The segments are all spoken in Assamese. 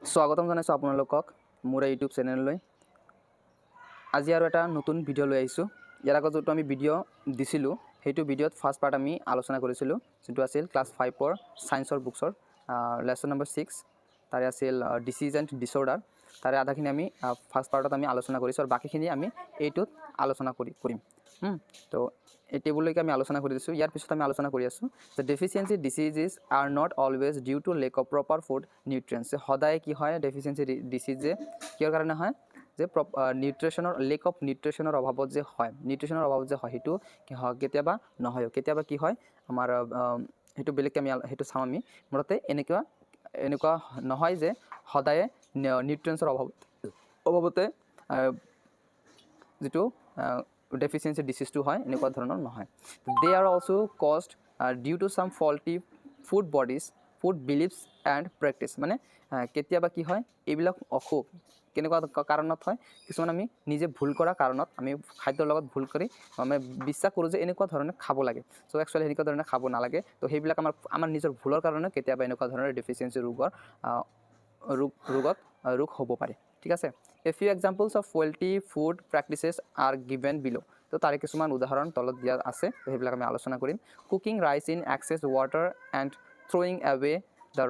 স্বাগতম জানাইছোঁ আপোনালোকক মোৰ ইউটিউব চেনেললৈ। আজি আৰু এটা নতুন ভিডিঅ' লৈ আহিছোঁ। ইয়াৰ আগত যোনটো আমি ভিডিঅ' দিছিলোঁ সেইটো ভিডিঅ'ত ফাৰ্ষ্ট পাৰ্ট আমি আলোচনা কৰিছিলোঁ, যোনটো আছিল ক্লাছ 5ৰ ছায়েন্সৰ বুকছৰ লেচন নম্বৰ 6। তাৰে আছিল ডিচিজ এণ্ড ডিছঅৰ্ডাৰ। তাৰে আধাখিনি আমি ফাৰ্ষ্ট পাৰ্টত আমি আলোচনা কৰিছোঁ আৰু বাকীখিনি আমি এইটোত আলোচনা কৰিম। তো এই টেবুললৈকে আমি আলোচনা কৰি দিছোঁ। ইয়াৰ পিছত আমি আলোচনা কৰি আছোঁ যে deficiency diseases are not always due to lack of proper food nutrients. সদায় কি হয় ডেফিচিয়েঞ্চি ডিচিজ যে কিহৰ কাৰণে হয়, যে নিউট্ৰিশ্যনৰ লেক অফ নিউট্ৰিশ্যনৰ অভাৱত যে হয়, নিউট্ৰিশ্যনৰ অভাৱত যে হয় সেইটো কেতিয়াবা নহয়ও। কেতিয়াবা কি হয় আমাৰ সেইটো বেলেগকৈ আমি সেইটো চাওঁ আমি। মুঠতে এনেকুৱা নহয় যে সদায়ে নিউট্ৰিয়েণ্টছৰ অভাৱতে যিটো ডেফিচিয়েঞ্চি ডিচিজটো হয় এনেকুৱা ধৰণৰ নহয়। They are also' caused due to some faulty food bodies, food beliefs and practice. মানে কেতিয়াবা কি হয় এইবিলাক অসুখ কেনেকুৱা কাৰণত হয়, কিছুমান আমি নিজে ভুল কৰা কাৰণত আমি খাদ্যৰ লগত ভুল কৰি আমি বিশ্বাস কৰোঁ যে এনেকুৱা ধৰণে খাব লাগে। চ' একচুৱেলি এনেকুৱা ধৰণে খাব নালাগে। তো সেইবিলাক আমাৰ নিজৰ ভুলৰ কাৰণে কেতিয়াবা এনেকুৱা ধৰণৰ ডেফিচিয়েঞ্চি ৰোগ হ'ব পাৰে। ঠিক আছে। A few examples of faulty food practices R given বিলো। তো তাৰে কিছুমান উদাহৰণ তলত দিয়া আছে, তো সেইবিলাক আমি আলোচনা কৰিম। Cooking rice in excess water and throwing away the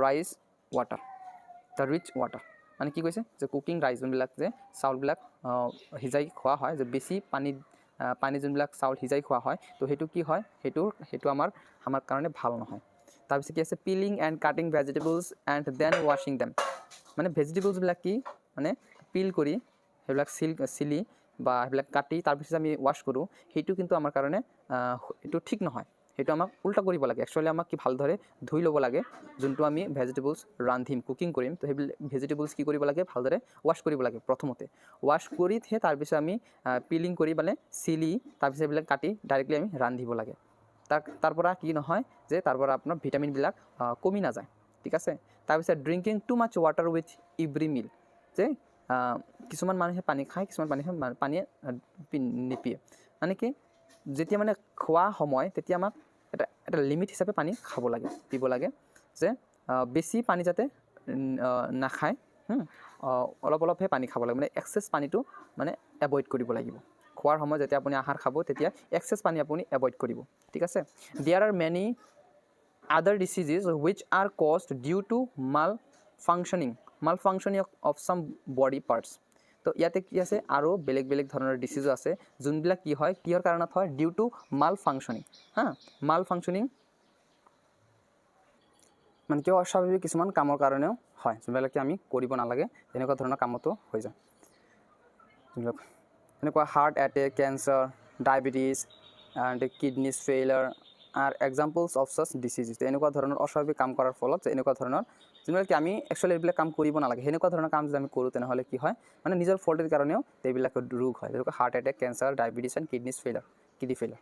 rich water. মানে কি কৈছে যে কুকিং ৰাইচ যোনবিলাক যে চাউলবিলাক সিজাই খোৱা হয়, যে বেছি পানী যোনবিলাক চাউল সিজাই খোৱা হয়, তো সেইটো কি হয় সেইটো আমাৰ কাৰণে ভাল নহয়। তাৰপিছত কি আছে peeling and cutting vegetables and then ৱাশ্বিং দেম। মানে ভেজিটেবলছবিলাক কি মানে পিল কৰি সেইবিলাক চিলি বা সেইবিলাক কাটি তাৰপিছত আমি ৱাশ্ব কৰোঁ, সেইটো কিন্তু আমাৰ কাৰণে এইটো ঠিক নহয়। সেইটো আমাক উল্টা কৰিব লাগে। একচুৱেলি আমাক কি ভালদৰে ধুই ল'ব লাগে। যোনটো আমি ভেজিটেবলছ ৰান্ধিম কুকিং কৰিম, তো সেইবিলাক ভেজিটেবলছ কি কৰিব লাগে ভালদৰে ৱাশ্ব কৰিব লাগে। প্ৰথমতে ৱাশ্ব কৰিহে তাৰপিছত আমি পিলিং কৰি মানে চিলি তাৰপিছত এইবিলাক কাটি ডাইৰেক্টলি আমি ৰান্ধিব লাগে। তাৰ পৰা কি নহয় যে তাৰ পৰা আপোনাৰ ভিটামিনবিলাক কমি নাযায়। ঠিক আছে। তাৰপিছত drinking too much water with every meal. যে কিছুমান মানুহে পানী খায়, কিছুমান মানুহে পানীয়ে নিপিয়ে। মানে কি যেতিয়া মানে খোৱা সময় তেতিয়া আমাক এটা লিমিট হিচাপে পানী খাব লাগে, পিব লাগে। যে বেছি পানী যাতে নাখায়, অলপহে পানী খাব লাগে। মানে এক্সেছ পানীটো মানে এভইড কৰিব লাগিব। খোৱাৰ সময়ত যেতিয়া আপুনি আহাৰ খাব তেতিয়া এক্সেছ পানী আপুনি এভইড কৰিব। ঠিক আছে। There are many other diseases which are caused due to malfunctioning of some body parts. তো ইয়াতে কি আছে আৰু বেলেগ ধৰণৰ ডিচিজো আছে যোনবিলাক কি হয় কিহৰ কাৰণত হয়, ডিউ টু মালফাংচনিং। মালফাংচনিং মানে কিয় অস্বাভাৱিক কিছুমান কামৰ কাৰণেও হয়, যোনবিলাকে আমি কৰিব নালাগে, তেনেকুৱা ধৰণৰ কামতো হৈ যায়। যোনবিলাক এনেকুৱা heart attack, cancer, diabetes and kidneys failure are examples of such diseases. এনেকুৱা ধৰণৰ অস্বাভাৱিক কাম কৰাৰ ফলত যে এনেকুৱা ধৰণৰ যোনবিলাক আমি একচুৱেলি এইবিলাক কাম কৰিব নালাগে, সেনেকুৱা ধৰণৰ কাম যদি আমি কৰোঁ তেনেহ'লে কি হয় মানে নিজৰ ফল্টৰ কাৰণেও এইবিলাক ৰোগ হয়, যেনেকৈ heart attack, cancer, diabetes and kidney failure.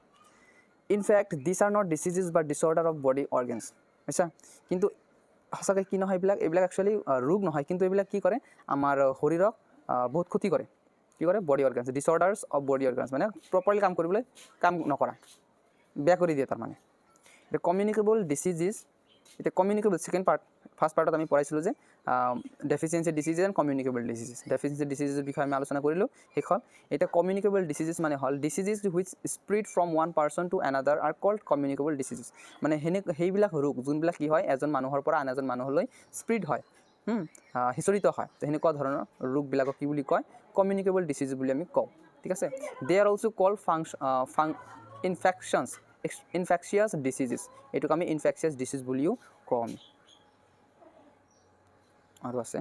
In fact this are not diseases বা ডিছঅৰ্ডাৰ অফ বডি অৰ্গেনছ। বুজিছা। কিন্তু সঁচাকৈ কি নহয় এইবিলাক একচুৱেলি ৰোগ নহয়, কিন্তু এইবিলাক কি কৰে আমাৰ শৰীৰক বহুত ক্ষতি কৰে। কি কৰে body organs, disorders of body organs মানে প্ৰপাৰলি কাম নকৰা, বেয়া কৰি দিয়ে তাৰমানে। এতিয়া কমিউনিকেবল ডিচিজেছ, এতিয়া কমিউনিকেবল ফাৰ্ষ্ট পাৰ্টত আমি পঢ়াইছিলোঁ যে ডেফিচিয়েঞ্চি ডিচিজেছ এণ্ড কমিউনিকেবল ডিচিজেছ। ডেফিচিয়েঞ্চি ডিচিজেছৰ বিষয়ে আমি আলোচনা কৰিলোঁ শেষত। এতিয়া কমিউনিকেবল ডিচিজেছ মানে হ'ল diseases which spread from one person to another are called communicable diseases. মানে সেইবিলাক ৰোগ যোনবিলাক কি হয় এজন মানুহৰ পৰা আন এজন মানুহলৈ স্প্ৰেড হয়, সিঁচৰিত হয়। তো সেনেকুৱা ধৰণৰ ৰোগবিলাকক কি বুলি কয় কমিউনিকেবল ডিচিজ বুলি আমি কওঁ। ঠিক আছে। দে আৰ অলছ' কল্ড ইনফেকচিয়াছ ডিচিজেছ। এইটোক আমি ইনফেকচিয়াছ ডিচিজ বুলিও কওঁ আমি। আৰু আছে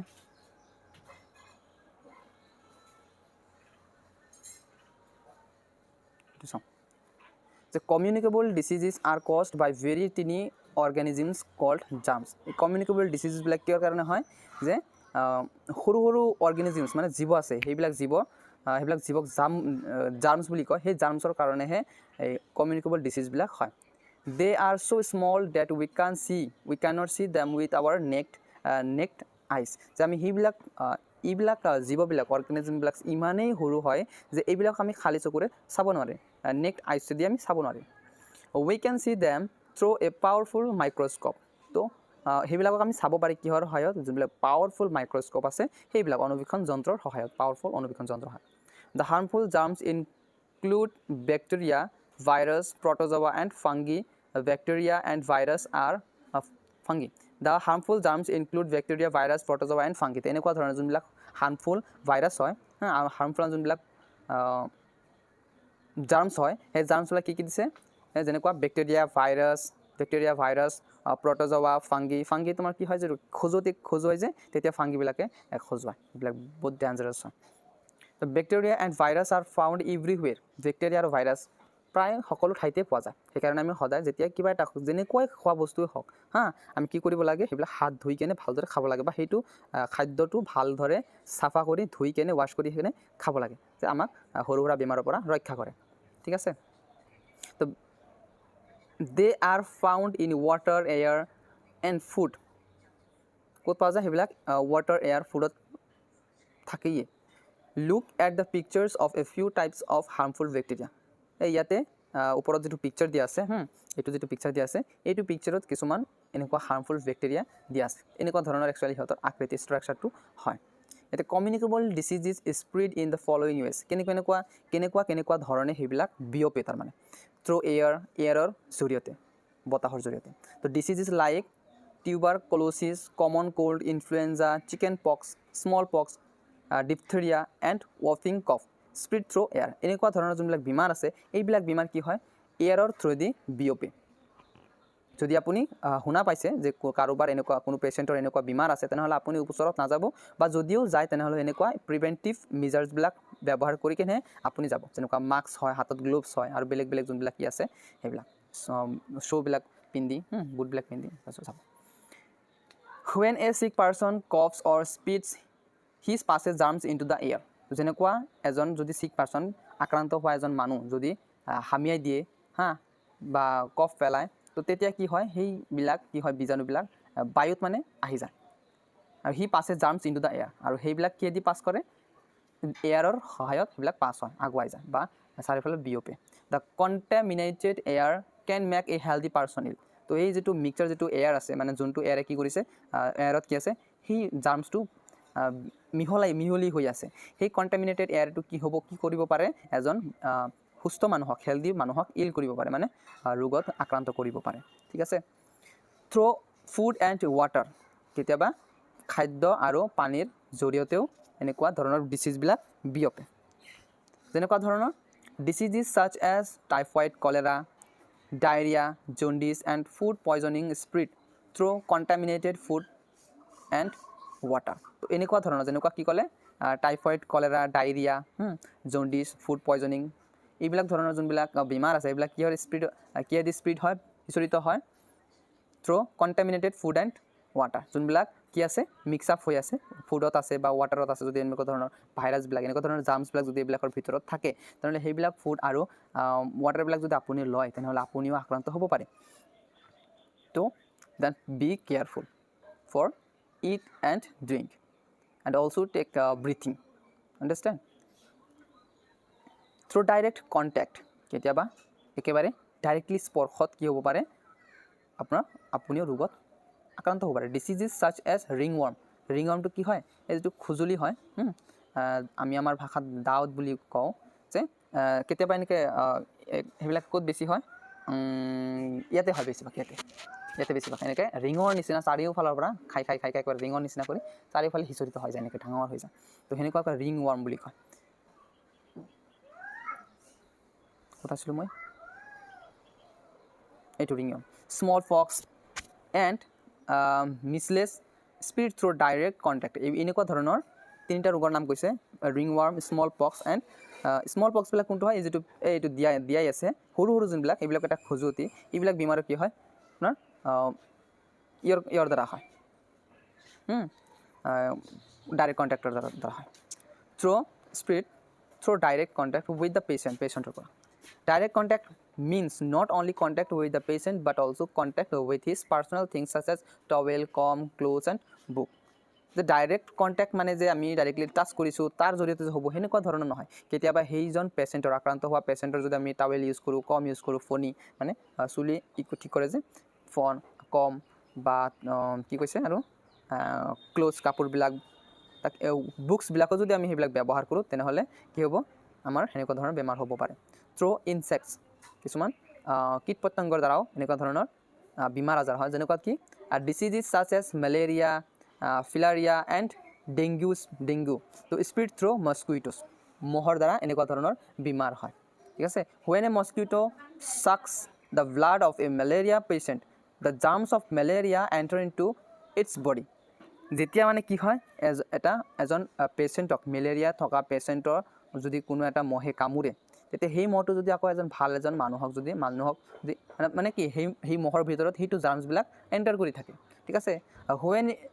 যে কমিউনিকেবল ডিচিজেছ আৰ কজড বাই ভেৰি টিনি অৰ্গেনিজমছ কল্ড জাৰ্মছ। এই কমিউনিকেবল ডিচিজেছবিলাক কিহৰ কাৰণে হয়, যে সৰু অৰ্গেনিজমছ মানে জীৱ আছে, সেইবিলাক জীৱক জাৰ্মছ বুলি কয়। সেই জাৰ্মছৰ কাৰণেহে এই কমিউনিকেবল ডিচিজবিলাক হয়। They are so' small that we cannot see them with our naked eyes. যে আমি এইবিলাক জীৱবিলাক অৰ্গেনিজমবিলাক ইমানেই সৰু হয় যে এইবিলাক আমি খালী চকুৰে চাব নোৱাৰে, নেক্ট আইজ যদি আমি চাব নোৱাৰিম। We can see them through a powerful microscope. তো সেইবিলাকক আমি চাব পাৰি কিহৰ সহায়ত যোনবিলাক পাৱাৰফুল মাইক্ৰস্কোপ আছে সেইবিলাক অনুবীক্ষণ যন্ত্ৰৰ সহায়ত পাৱাৰফুল অনুবীক্ষণ যন্ত্ৰৰ সহায়ত the harmful germs include bacteria virus protozoa and fungi bacteria and virus are fungi the harmful germs include bacteria virus protozoa and fungi তেনেকুৱা ধৰণৰ যোনবিলাক হাৰ্মফুল ভাইৰাছ হয় আৰু হাৰ্মফুল যোনবিলাক জাৰ্মছ হয় সেই জাৰ্মছবিলাক কি দিছে যেনেকুৱা বেক্টেৰিয়া ভাইৰাছ প্ৰটোজোৱা ফাংগি তোমাৰ কি হয় যে খজুৱাই যে তেতিয়া ফাংগিবিলাকে খজুৱায় এইবিলাক বহুত ডেঞ্জাৰাছ হয় তো bacteria and virus are found everywhere bacteria আৰু ভাইৰাছ প্ৰায় সকলো ঠাইতে পোৱা যায় সেইকাৰণে আমি সদায় যেতিয়া কিবা এটা যেনেকুৱাই খোৱা বস্তুৱে হওক আমি কি কৰিব লাগে সেইবিলাক হাত ধুই কেনে ভালদৰে খাব লাগে বা সেইটো খাদ্যটো ভালদৰে চাফা কৰি ধুই কেনে ৱাশ্ব কৰি কেনে খাব লাগে যে আমাক সৰু সুৰা বেমাৰৰ পৰা ৰক্ষা কৰে ঠিক আছে তো they are found in water air and food ক'ত পোৱা যায় সেইবিলাক water air foodত থাকেই look at the pictures of a few types of harmful bacteria এই ইয়াতে ওপৰত যেটো পিকচাৰ দিয়া আছে এটো যেটো পিকচাৰ দিয়া আছে এইটো পিকচাৰত কিছুমান এনেকুৱা হাৰ্মফুল বেক্টেৰিয়া দিয়া আছে এনেকুৱা ধৰণৰ একচুয়ালি হতৰ আকৃতি ষ্ট্ৰাকচাৰটো হয় এটা communicable disease spread in the following ways কেনেকুৱা ধৰণে সেইবিলাক বিয়পে তাৰ মানে থ্ৰু এয়াৰৰ জৰিয়তে বতাহৰ জৰিয়তে তো diseases like tuberculosis common cold influenza chickenpox smallpox diphtheria and ৱাফিং কফ স্প্ৰেড থ্ৰু এয়াৰ এনেকুৱা ধৰণৰ যোনবিলাক বেমাৰ আছে এইবিলাক বেমাৰ কি হয় এয়াৰৰ থ্ৰুদি বিয়পে যদি আপুনি শুনা পাইছে যে কাৰোবাৰ এনেকুৱা কোনো পেশেন্টৰ এনেকুৱা বেমাৰ আছে তেনেহলে আপুনি ওচৰত নাযাব বা যদিও যায় তেনেহলে এনেকুৱা প্ৰিভেন্টিভ মেজাৰ্ছবিলাক ব্যৱহাৰ কৰি কেনে আপুনি যাব যেনেকুৱা মাস্ক হয় হাতত গ্লোভছ হয় আৰু বেলেগ যোনবিলাক কি আছে সেইবিলাক শ্ব'বিলাক পিন্ধি বুটবিলাক পিন্ধি যাব when a sick person coughs or spits he passes germs into the air যেনেকুৱা এজন যদি sick person আক্ৰান্ত হোৱা এজন মানুহ যদি হামিয়াই দিয়ে বা কফ পেলায় তো তেতিয়া কি হয় সেইবিলাক কি হয় বীজাণুবিলাক বায়ুত মানে আহি যায় আৰু হি passes germs into the air আৰু সেইবিলাক কি দি পাছ কৰে এয়াৰৰ সহায়ত সেইবিলাক পাছ হয় আগুৱাই যায় বা চাৰিওফালে বিয়পে the contaminated air can make a healthy person ill তো এই যেটো মিক্সচাৰ যেটো এয়াৰ আছে মানে যোনটো এয়াৰে কি কৰিছে এয়াৰত কি আছে সেই জাৰ্মছটো মিহলি হৈ আছে সেই কণ্টামিনেটেড এয়াৰটো কি কৰিব পাৰে এজন সুস্থ মানুহক হেল্ডি মানুহক ইল কৰিব পাৰে মানে ৰোগত আক্ৰান্ত কৰিব পাৰে ঠিক আছে থ্ৰু ফুড এণ্ড ৱাটাৰ কেতিয়াবা খাদ্য আৰু পানীৰ জৰিয়তেও এনেকুৱা ধৰণৰ ডিজিজবিলাক বিয়পে যেনেকুৱা ধৰণৰ diseases such as typhoid cholera diarrhoea jaundice and food poisoning spread through contaminated food and water তো এনেকুৱা ধৰণৰ যেনেকুৱা কি ক'লে typhoid cholera diarrhoea jaundice food poisoning এইবিলাক ধৰণৰ যোনবিলাক বেমাৰ আছে এইবিলাক কি হয় স্প্ৰেড হয় বিচৰিত হয় through contaminated food and water যোনবিলাক কি আছে মিক্স আপ হৈ আছে ফুডত আছে বা ৱাটাৰত আছে যদি এনেকুৱা ধৰণৰ ভাইৰাছবিলাক এনেকুৱা ধৰণৰ জাৰ্মছবিলাক যদি এইবিলাকৰ ভিতৰত থাকে তেনেহ'লে সেইবিলাক ফুড আৰু ৱাটাৰবিলাক যদি আপুনি লয় তেনেহ'লে আপুনিও আক্ৰান্ত হ'ব পাৰে তো then be careful for eat and drink and also take breathing understand through direct contact কেতিয়াবা একেবাৰে ডাইৰেক্টলি স্পৰ্শত কি হ'ব পাৰে আপুনিও ৰোগত আক্ৰান্ত হ'ব পাৰে ডিজিজেস such as ringwormটো কি হয় এই যেটো খুজুলি হয় আমি আমাৰ ভাষাত দাউত বুলি কওঁ যে কেতিয়াবা এনেকৈ সেইবিলাক ক'ত বেছি হয় ইয়াতে হয় বেছিভাগ ইয়াতে বেছিভাগ এনেকৈ ৰিঙৰ নিচিনা চাৰিওফালৰ পৰা খাই কৰে ৰিঙৰ নিচিনা কৰি চাৰিওফালে হিচৰিত হৈ যায় এনেকৈ ডাঙৰ হৈ যায় তো সেনেকুৱাকৈ ৰিং ৱৰ্ম বুলি কয় কথা আছিলোঁ মই এইটো ringworm smallpox and measles spread through direct contact এনেকুৱা ধৰণৰ তিনিটা ৰোগৰ নাম কৈছে ringworm smallpox and small পক্সবিলাক কোনটো হয় এইটো দিয়াই আছে সৰু যোনবিলাক এইবিলাক এটা খজুৱতি এইবিলাক বেমাৰ কি হয় আপোনাৰ ইয়াৰ দ্বাৰা হয় ডাইৰেক্ট কণ্টেক্টৰ দ্বাৰা হয় through direct contact with the পেচেণ্টৰ পৰা direct contact means not only contact with the patient but also contact with his personal things such as towel, comb, clothes and book. The direct contact মানে যে আমি ডাইৰেক্টলি টাচ কৰিছোঁ তাৰ জৰিয়তে যে হ'ব সেনেকুৱা ধৰণৰ নহয় কেতিয়াবা সেইজন পেচেণ্টৰ আক্ৰান্ত হোৱা পেচেণ্টৰ যদি আমি টাৱেল ইউজ কৰোঁ কম ইউজ কৰোঁ ফণি মানে চুলি ঠিক কৰে যে ফণ কম বা কি কৈছে আৰু ক্লোজ কাপোৰবিলাক তাক বুকছবিলাকো যদি আমি সেইবিলাক ব্যৱহাৰ কৰোঁ তেনেহ'লে কি হ'ব আমাৰ সেনেকুৱা ধৰণৰ বেমাৰ হ'ব পাৰে থ্ৰু ইনচেক্টছ কিছুমান কীট পতংগৰ দ্বাৰাও এনেকুৱা ধৰণৰ বেমাৰ আজাৰ হয় যেনেকুৱা কি diseases such as malaria filaria and dengue তো স্প্ৰেড থ্ৰু মস্কুইটোছ মহৰ দ্বাৰা এনেকুৱা ধৰণৰ বেমাৰ হয় ঠিক আছে when a mosquito sucks the blood of a malaria patient the germs of malaria enter into its body যেতিয়া মানে কি হয় এজন পেচেণ্টক মেলেৰিয়া থকা পেচেণ্টৰ যদি কোনো এটা মহে কামোৰে তেতিয়া সেই মহটো যদি আকৌ এজন মানুহক যদি মানে কি সেই মহৰ ভিতৰত সেইটো জাৰ্মছবিলাক এণ্টাৰ কৰি থাকে ঠিক আছে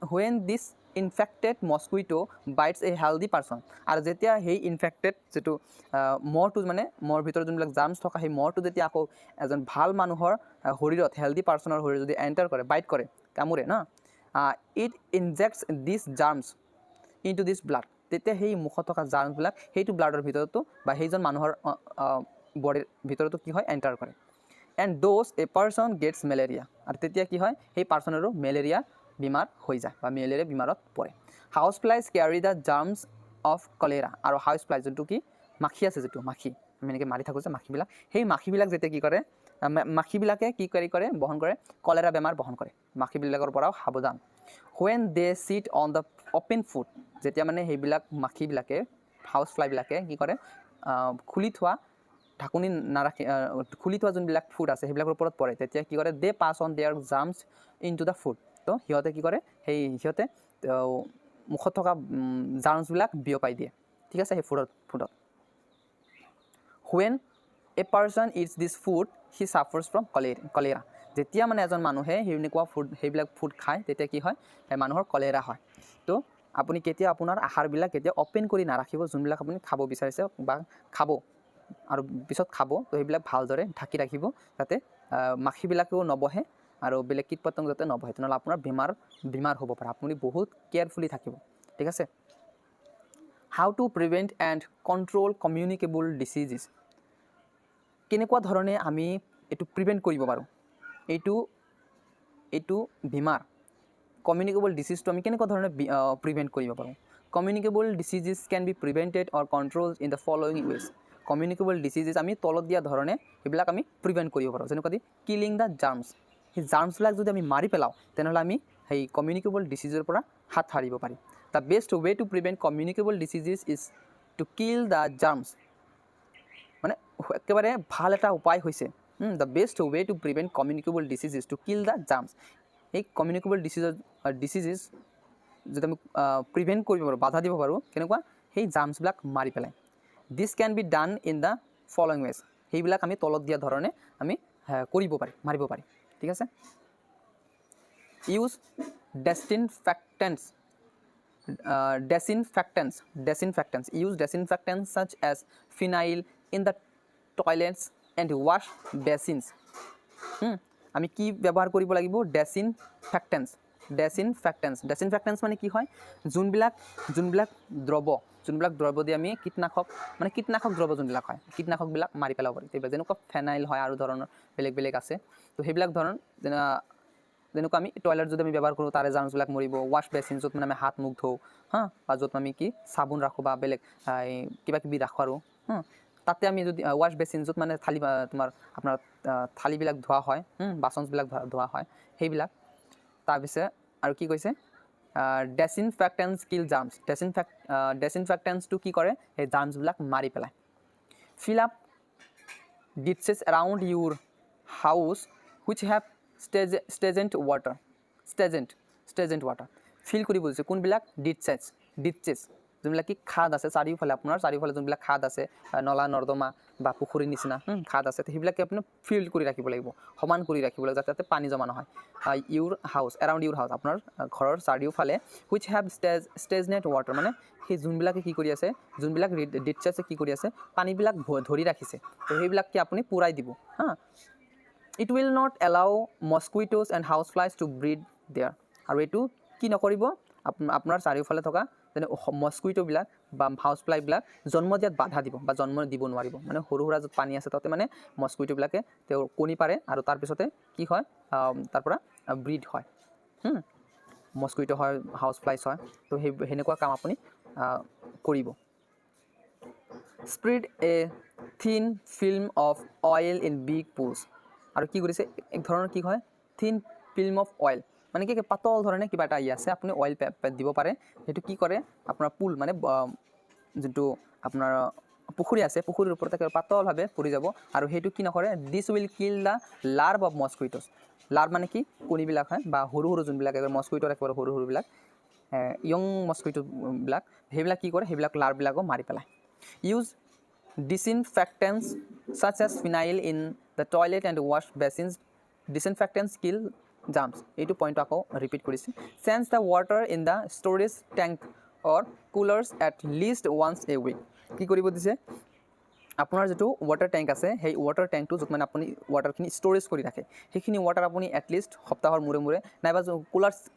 when this infected mosquito bites A healthy person আৰু যেতিয়া সেই ইনফেক্টেড যিটো মহটো মানে মহৰ ভিতৰত যোনবিলাক জাৰ্মছ থকা সেই মহটো যেতিয়া আকৌ এজন ভাল মানুহৰ শৰীৰত হেল্ডি পাৰ্চনৰ শৰীৰত যদি এণ্টাৰ কৰে বাইট কৰে কামোৰে ন it injects this germs into this blood তেতিয়া সেই মুখত থকা জাৰ্মছবিলাক সেইটো ব্লাডৰ ভিতৰতো বা সেইজন মানুহৰ বডিৰ ভিতৰতো কি হয় এণ্টাৰ কৰে and those a person gets malaria আৰু তেতিয়া কি হয় সেই পাৰ্চনৰো মেলেৰিয়া বেমাৰ হৈ যায় বা মেলেৰিয়া বেমাৰত পৰে houseflies carry the germs of cholera আৰু হাউচ ফ্লাই যোনটো কি মাখি আছে যিটো মাখি আমি এনেকৈ মাৰি থাকোঁ যে মাখিবিলাক সেই মাখিবিলাক যেতিয়া কি কৰে মাখিবিলাকে কি কৰে বহন কৰে কলেৰা বেমাৰ বহন কৰে মাখিবিলাকৰ পৰাও সাৱধান when they sit on the open food যেতিয়া মানে সেইবিলাক মাখিবিলাকে হাউচ ফ্লাইবিলাকে কি কৰে খুলি থোৱা ঢাকনি নাৰাখি খুলি থোৱা যোনবিলাক ফুড আছে সেইবিলাকৰ ওপৰত পৰে তেতিয়া কি কৰে they pass on their germs into the food তো সিহঁতে কি কৰে সিহঁতে মুখত থকা জাৰ্মছবিলাক বিয়পাই দিয়ে ঠিক আছে সেই ফুডত when a person eats this food he suffers from cholera যেতিয়া মানে এজন মানুহে সেইবিলাক ফুড খায় তেতিয়া কি হয় মানুহৰ কলেৰা হয় তো আপুনি কেতিয়া আপোনাৰ আহাৰবিলাক কেতিয়া অ'পেন কৰি নাৰাখিব যোনবিলাক আপুনি খাব বিচাৰিছে বা খাব আৰু পিছত খাব তো সেইবিলাক ভালদৰে ঢাকি ৰাখিব যাতে মাখিবিলাকেও নবহে আৰু বেলেগ কীট পতংগ যাতে নবহে তেনেহ'লে আপোনাৰ বেমাৰ হ'ব পাৰে আপুনি বহুত কেয়াৰফুলি থাকিব ঠিক আছে how to prevent and control communicable diseases কেনেকুৱা ধৰণে আমি এইটো প্ৰিভেণ্ট কৰিব পাৰোঁ এইটো বেমাৰ কমিউনিকেবল ডিচিজটো আমি কেনেকুৱা ধৰণে প্ৰিভেণ্ট কৰিব পাৰোঁ communicable diseases can be prevented or control in the following ways communicable diseases আমি তলত দিয়া ধৰণে সেইবিলাক আমি প্ৰিভেণ্ট কৰিব পাৰোঁ যেনেকুৱা কিলিং দ্য জাৰ্মছ সেই জাৰ্মছবিলাক যদি আমি মাৰি পেলাওঁ তেনেহ'লে আমি সেই কমিউনিকেবল ডিচিজৰ পৰা হাত সাৰিব পাৰিম the best way to prevent communicable diseases is to kill the germs মানে একেবাৰে ভাল এটা উপায় হৈছে the best way to prevent communicable diseases to kill the germs এই কমিউনিকেবল ডিচিজেছ যদি আমি প্ৰিভেণ্ট কৰিব পাৰোঁ বাধা দিব পাৰোঁ কেনেকুৱা সেই জাৰ্মছবিলাক মাৰি পেলাই this can be done in the following ways সেইবিলাক আমি তলত দিয়া ধৰণে আমি কৰিব পাৰি মাৰিব পাৰি ঠিক আছে use disinfectants use disinfectants such as phenyl in the toilets and wash basins আমি কি ব্যৱহাৰ কৰিব লাগিব ডিসইনফেক্টেন্টস মানে কি হয় যোনবিলাক দ্ৰব্য দি আমি কীটনাশক দ্ৰব্য যোনবিলাক হয় কীটনাশকবিলাক মাৰি পেলাব পাৰি যেনেকুৱা ফেনাইল হয় আৰু ধৰণৰ বেলেগ আছে তো সেইবিলাক ধৰণৰ যেনেকুৱা আমি টয়লেট যদি আমি ব্যৱহাৰ কৰোঁ তাৰে জাৰ্মছবিলাক মৰিব ৱাশ্ব বেচিন য'ত মানে আমি হাত মুখ ধোওঁ বা য'ত আমি কি চাবোন ৰাখোঁ বা বেলেগ কিবা কিবি ৰাখোঁ আৰু তাতে আমি যদি ৱাশ্ব বেচিন য'ত মানে তোমাৰ আপোনাৰ থালিবিলাক ধোৱা হয় বাচনবিলাক ধোৱা হয় সেইবিলাক তাৰপিছত আৰু কি কৈছে ডিসইনফেক্টেন্টস কিল জাৰ্মছ ডিসইনফেক্টেন্টসটো কি কৰে সেই জাৰ্মছবিলাক মাৰি পেলায় fill up ditches around your house which have stagnant water fill কৰিব দিছে কোনবিলাক ডিটচেছ যোনবিলাক কি খাদ আছে চাৰিওফালে যোনবিলাক খাদ আছে নলা নৰ্দমা বা পুখুৰীৰ নিচিনা খাদ আছে সেইবিলাকে আপুনি ফিল কৰি ৰাখিব লাগিব সমান কৰি ৰাখিব লাগিব যাতে পানী জমা নহয় এৰাউণ্ড ইউৰ হাউচ আপোনাৰ ঘৰৰ চাৰিওফালে হুইচ হেভ ষ্টেজনেট ৱাটাৰ মানে সেই যোনবিলাকে কি কৰি আছে যোনবিলাক ডিটচেছে কি কৰি আছে পানীবিলাক ধৰি ৰাখিছে তো সেইবিলাককে আপুনি পুৰাই দিব it will not allow mosquitoes and houseflies to breed there আৰু এইটো কি নকৰিব আপোনাৰ চাৰিওফালে থকা যেনে মস্কুইটোবিলাক বা হাউচ ফ্লাইবিলাক জন্ম দিয়াত বাধা দিব বা জন্ম দিব নোৱাৰিব মানে সৰু সুৰা য'ত পানী আছে তাতে মানে মস্কুইটোবিলাকে তেওঁ কণী পাৰে আৰু তাৰপিছতে কি হয় তাৰ পৰা ব্ৰিড হয় মস্কুইটো হয়, হাউচ ফ্লাইজ হয়। তো সেনেকুৱা কাম আপুনি কৰিব। Spread a thin film of oil in big pools. আৰু কি কৰিছে, এক ধৰণৰ কি হয়, থিন ফিল্ম অফ অইল মানে কি পাতল ধৰণে কিবা এটা আছে, আপুনি অইল দিব পাৰে। সেইটো কি কৰে, আপোনাৰ পুল মানে যোনটো আপোনাৰ পুখুৰী আছে, পুখুৰীৰ ওপৰত পাতলভাৱে পৰি যাব। আৰু সেইটো কি নকৰে, this will kill the larvae of mosquitoes. Larvae মানে কি, কণীবিলাক হয়, বা সৰু সৰু যোনবিলাক মস্কুইটৰ একেবাৰে সৰু সৰুবিলাক য়ং মস্কুইটোবিলাক, সেইবিলাক কি কৰে, সেইবিলাক লাৰ্ভবিলাকো মাৰি পেলায়। Use disinfectants such as phenyl in the toilet and wash basins. Disinfectants kill germs. এইটো পইণ্ট আকৌ ৰিপিট কৰিছে। Sense the water in the storage tank or coolers at least once a week. কি কৰিব দিছে, আপোনাৰ যিটো ৱাটাৰ টেংক আছে, সেই ৱাটাৰ টেংকটো য'ত মানে আপুনি ৱাটাৰখিনি ষ্ট'ৰেজ কৰি ৰাখে, সেইখিনি ৱাটাৰ আপুনি এটলিষ্ট সপ্তাহৰ মূৰে মূৰে, নাইবা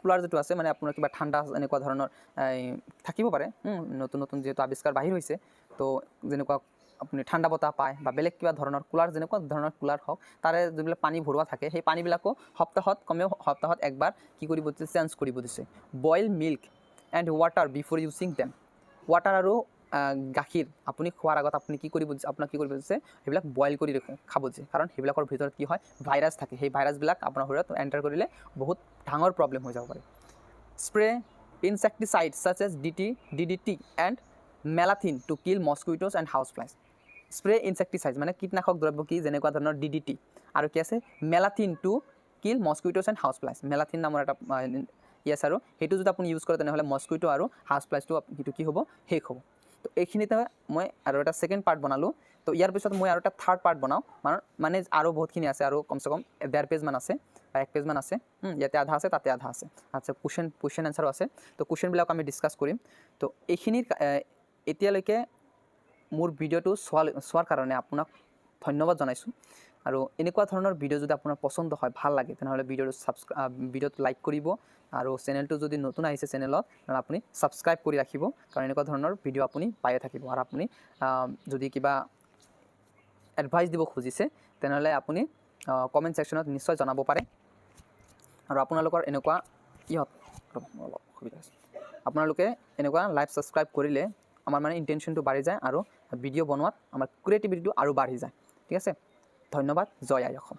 কুলাৰ যিটো আছে, মানে আপোনাৰ কিবা ঠাণ্ডা এনেকুৱা ধৰণৰ থাকিব পাৰে, নতুন নতুন যিহেতু আৱিষ্কাৰ বাহিৰ হৈছে। তো যেনেকুৱা আপুনি ঠাণ্ডা বতাহ পায়, বা বেলেগ কিবা ধৰণৰ কুলাৰ, যেনেকুৱা ধৰণৰ কুলাৰ হওক, তাৰে যিবিলাক পানী ভৰোৱা থাকে, সেই পানীবিলাকো কমেও সপ্তাহত একবাৰ কি কৰিব দিছে, চেঞ্জ কৰিব দিছে। Boil milk and water before using them. Water আৰু গাখীৰ আপুনি খোৱাৰ আগত আপুনি কি কৰিব দিছে, আপোনাক কি কৰিব দিছে, সেইবিলাক বইল কৰি খাব দিছে। কাৰণ সেইবিলাকৰ ভিতৰত কি হয়, ভাইৰাছ থাকে। সেই ভাইৰাছবিলাক আপোনাৰ শৰীৰত এণ্টাৰ কৰিলে বহুত ডাঙৰ প্ৰব্লেম হৈ যাব পাৰে। Spray insecticide such as DDT and malathion to kill mosquitoes and houseflies. Spray insecticide মানে কীটনাশক দ্ৰব্য, কি যেনেকুৱা ধৰণৰ DDT, আৰু কি আছে malathion to kill mosquitoes and houseflies. Malathion নামৰ এটা য়েছ, আৰু সেইটো যদি আপুনি ইউজ কৰে, তেনেহ'লে মস্কুইটো আৰু হাউচ ফ্লাইজটো সেইটো কি হ'ব, শেষ হ'ব। তো এইখিনিতে মই আৰু এটা ছেকেণ্ড পাৰ্ট বনালোঁ। তো ইয়াৰ পিছত মই আৰু এটা থাৰ্ড পাৰ্ট বনাওঁ, মানে আৰু বহুতখিনি আছে, আৰু কমচে কম 1.5 পেজমান আছে, বা 1 পেজমান আছে। ইয়াতে আধা আছে, তাতে আধা আছে। আচ্ছা, কুৱেশ্যন এনচাৰো আছে। তো কুৱেশ্যনবিলাক আমি ডিছকাছ কৰিম। তো এইখিনিৰ এতিয়ালৈকে মোৰ ভিডিঅ'টো চোৱাৰ কাৰণে আপোনাক ধন্যবাদ জনাইছোঁ। আৰু এনেকুৱা ধৰণৰ ভিডিঅ' যদি আপোনাৰ পচন্দ হয়, ভাল লাগে, তেনেহ'লে ভিডিঅ'টো লাইক কৰিব, আৰু চেনেলটো যদি নতুন আহিছে চেনেলত, তেনেহ'লে আপুনি ছাবস্ক্ৰাইব কৰি ৰাখিব। কাৰণ এনেকুৱা ধৰণৰ ভিডিঅ' আপুনি পায়ে থাকিব। আৰু আপুনি যদি কিবা এডভাইচ দিব খুজিছে, তেনেহ'লে আপুনি কমেণ্ট ছেকশ্যনত নিশ্চয় জনাব পাৰে। আৰু আপোনালোকৰ এনেকুৱা অলপ অসুবিধা আছে, আপোনালোকে এনেকুৱা লাইভ ছাবস্ক্ৰাইব কৰিলে আমাৰ মানে ইণ্টেনশ্যনটো বাঢ়ি যায়, আৰু ভিডিঅ' বনোৱাত আমাৰ ক্ৰিয়েটিভিটিটো আৰু বাঢ়ি যায়। ঠিক আছে, ধন্যবাদ। জয় আই অসম।